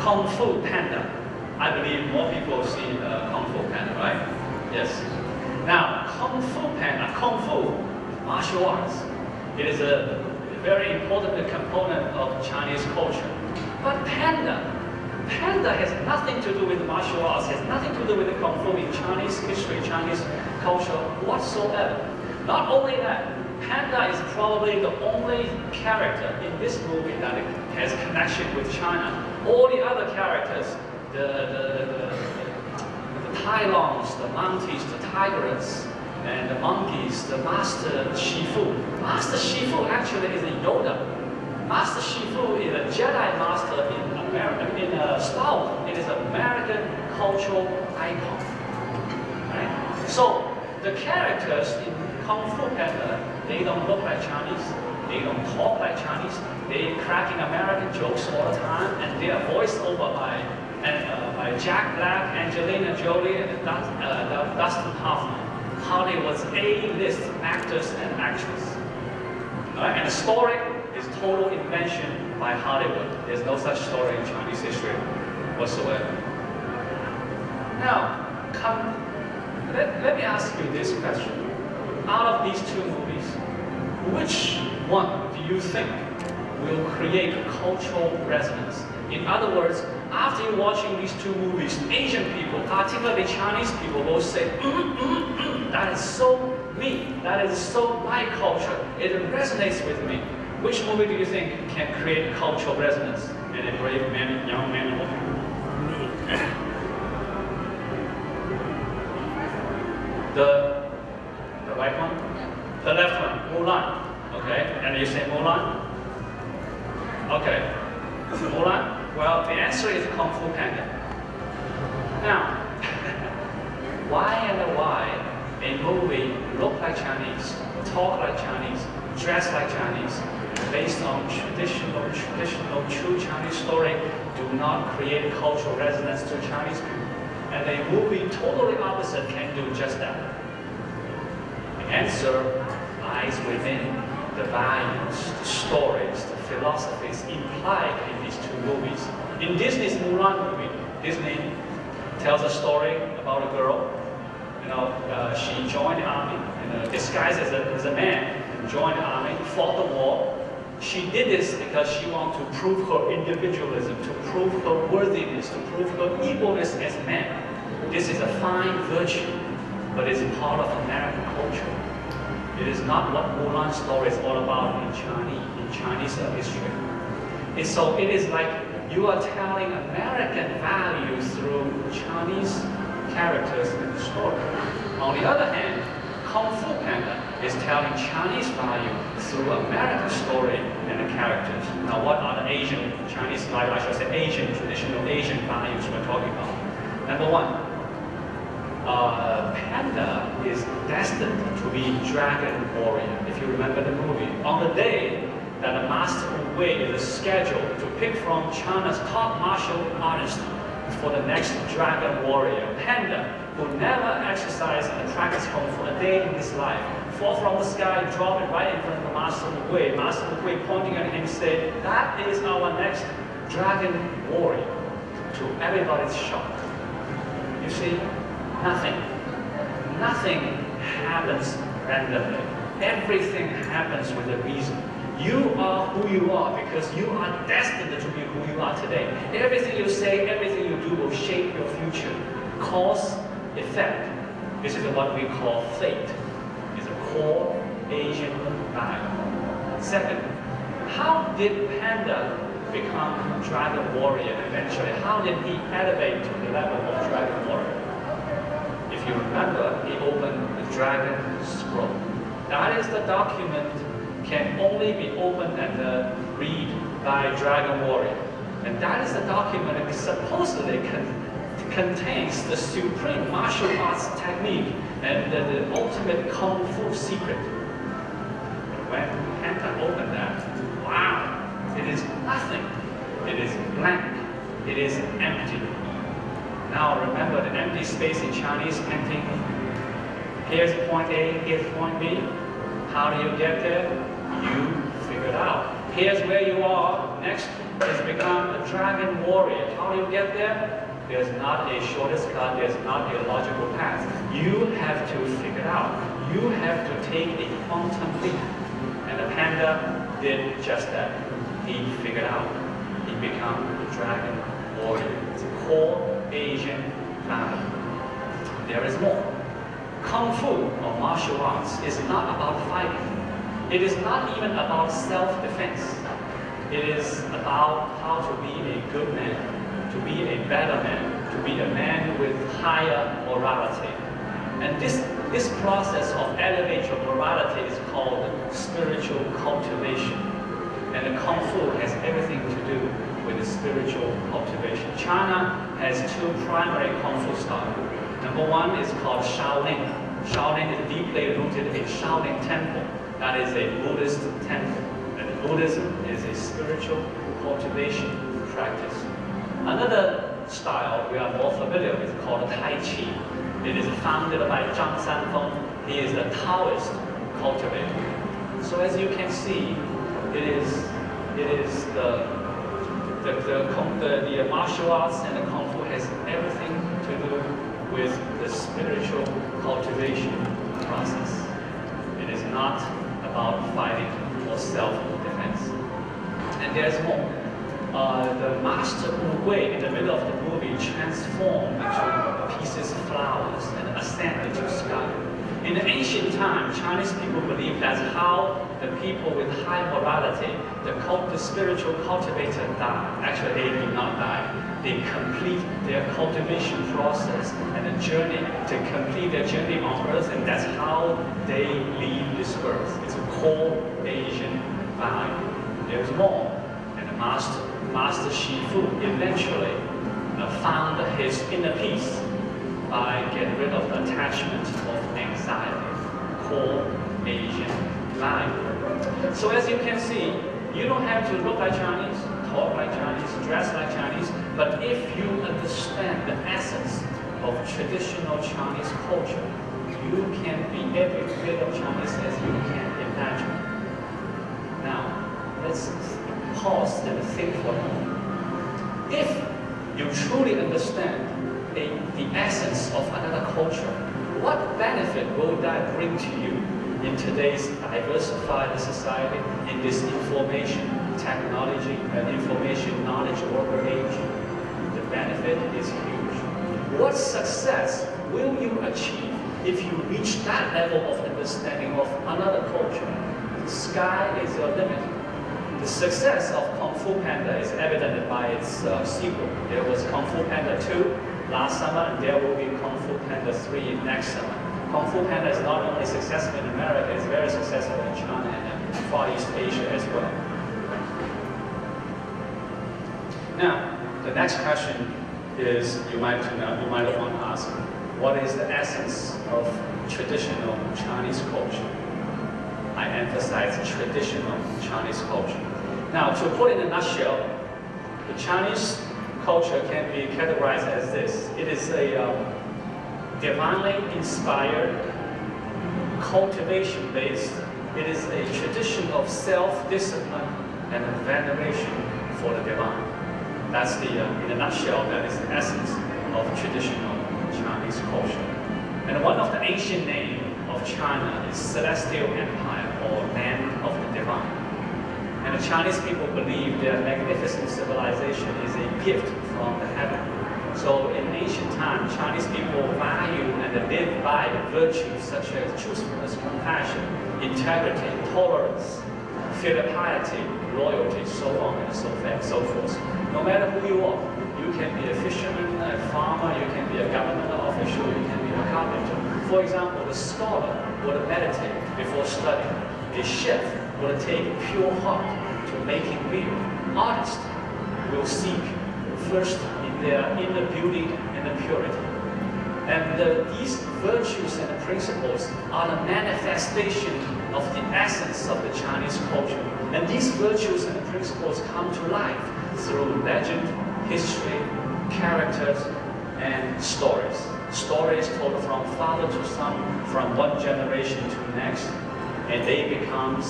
Kung Fu Panda. I believe more people see Kung Fu Panda, right? Yes. Now, Kung Fu Panda, Kung Fu, martial arts. It is a very important component of Chinese culture. But Panda has nothing to do with martial arts, has nothing to do with the Kung Fu in Chinese history, Chinese culture whatsoever. Not only that, Panda is probably the only character in this movie that has connection with China. All the other characters, the Tai Longs, the monkeys, the tigers, and the monkeys, the Master Shifu. Master Shifu actually is a Yoda. Master Shifu is a Jedi Master in America, in Star Wars. It is an American cultural icon. Right? So the characters in Kung Fu Panda, they don't look like Chinese. They don't talk like Chinese. They're cracking American jokes all the time, and they are voiced over by Jack Black, Angelina Jolie, and Dustin Hoffman. Hollywood's A-list actors and actresses. Right? And the story is total invention by Hollywood. There's no such story in Chinese history whatsoever. Now, let me ask you this question. Out of these two movies, which one do you think will create cultural resonance? In other words, after you're watching these two movies, Asian people, particularly Chinese people, will say, that is so me, that is so my culture, it resonates with me. Which movie do you think can create cultural resonance in a brave man, young man, and woman? The right one? The left one, Mulan. Okay, and you say Mulan? Okay, Mulan? Well, the answer is Kung Fu Panda. Now, why a movie look like Chinese, talk like Chinese, dress like Chinese, based on traditional, true Chinese story, do not create cultural resonance to Chinese people? And a movie totally opposite can do just that. The answer lies within the values, the stories, the philosophies implied in these two movies. In Disney's Mulan movie, Disney tells a story about a girl. She joined the army, disguised as a man, joined the army, fought the war. She did this because she wanted to prove her individualism, to prove her worthiness, to prove her equalness as a man. This is a fine virtue, but it's part of American culture. It is not what Mulan's story is all about in Chinese history. So it is like you are telling American values through Chinese characters in the story. On the other hand, Kung Fu Panda is telling Chinese value through American story and the characters. Now, what are the traditional Asian values we're talking about? Number one, Panda is destined to be dragon warrior. If you remember the movie, on the day that the Master Wu Wei is scheduled to pick from China's top martial artists for the next dragon warrior, Panda, who never exercised and practiced Kung Fu a day in his life, fall from the sky, drop it right in front of the Master Wu Wei. Master Wu Wei pointing at him said, "That is our next dragon warrior." To everybody's shock. You see, nothing happens randomly. Everything happens with a reason. You are who you are because you are destined to be who you are today. Everything you say, everything you do will shape your future. Cause, effect. This is what we call fate. It's a core Asian value. Second, how did Panda become dragon warrior eventually? How did he elevate to the level of dragon warrior? If you remember, he opened the dragon scroll. That is the document can only be opened and read by a dragon warrior. And that is the document that supposedly contains the supreme martial arts technique and the ultimate Kung Fu secret. When Panda opened that, wow, it is nothing. It is blank. It is empty. Now remember the empty space in Chinese painting. Here's point A, here's point B. How do you get there? You figure it out. Here's where you are. Next has become a dragon warrior. How do you get there? There's not a shortest cut, there's not a logical path. You have to figure it out. You have to take a quantum leap. And the panda did just that. He figured out. He became a dragon warrior. It's a core Asian value. There is more. Kung Fu, or martial arts, is not about fighting. It is not even about self-defense. It is about how to be a good man, to be a better man, to be a man with higher morality. And this process of elevating your morality is called spiritual cultivation. And the Kung Fu has everything to do with the spiritual cultivation. China has two primary Kung Fu styles. Number one is called Shaolin. Shaolin is deeply rooted in Shaolin Temple. That is a Buddhist temple. And Buddhism is a spiritual cultivation practice. Another style we are more familiar with is called Tai Chi. It is founded by Zhang Sanfeng. He is a Taoist cultivator. So as you can see, it is the martial arts and the Kung Fu has everything to do with the spiritual cultivation process. It is not about fighting or self-defense. And there's more. The master Wu Gui in the middle of the movie transformed into pieces of flowers and ascended into sky. In the ancient time, Chinese people believed that's how the people with high morality, the spiritual cultivator die. Actually, they do not die. They complete their cultivation process and the journey to complete their journey on earth, and that's how they leave this earth. It's a core Asian value. There's more. And the Master Shifu eventually found his inner peace by getting rid of the attachment of anxiety, core Asian value. So as you can see, you don't have to look like Chinese, talk like Chinese, dress like Chinese, but if you understand the essence of traditional Chinese culture, you can be every bit of Chinese as you can imagine. Now, let's pause and think for a moment. If you truly understand the essence of another culture, what benefit will that bring to you in today's diversified society, in this information technology and information knowledge worker age? The benefit is huge. What success will you achieve if you reach that level of understanding of another culture? The sky is your limit. The success of Kung Fu Panda is evident by its sequel. There was Kung Fu Panda 2 last summer, and there will be Kung Fu Panda 3 next summer. Kung Fu Panda is not only successful in America, it's very successful in China and Far East Asia as well. Now, the next question is, you might want to ask, what is the essence of traditional Chinese culture? I emphasize traditional Chinese culture. Now, to put it in a nutshell, the Chinese culture can be categorized as this. It is a divinely inspired, cultivation-based. It is a tradition of self-discipline and veneration for the divine. That's in a nutshell, that is the essence of traditional Chinese culture. And one of the ancient names of China is Celestial Empire, or Land of the Divine. And the Chinese people believe their magnificent civilization is a gift from the heaven. So in ancient times, Chinese people value and live by virtues such as truthfulness, compassion, integrity, tolerance, filial piety, loyalty, so on and so forth. No matter who you are, you can be a fisherman, a farmer, you can be a government official, you can be a carpenter. For example, the scholar would meditate before studying. A chef will take pure heart to making meal. Artists will seek first in their inner beauty and the purity. And these virtues and principles are the manifestation of the essence of the Chinese culture. And these virtues and principles come to life through legend, history, characters, and stories. Stories told from father to son, from one generation to next, and they become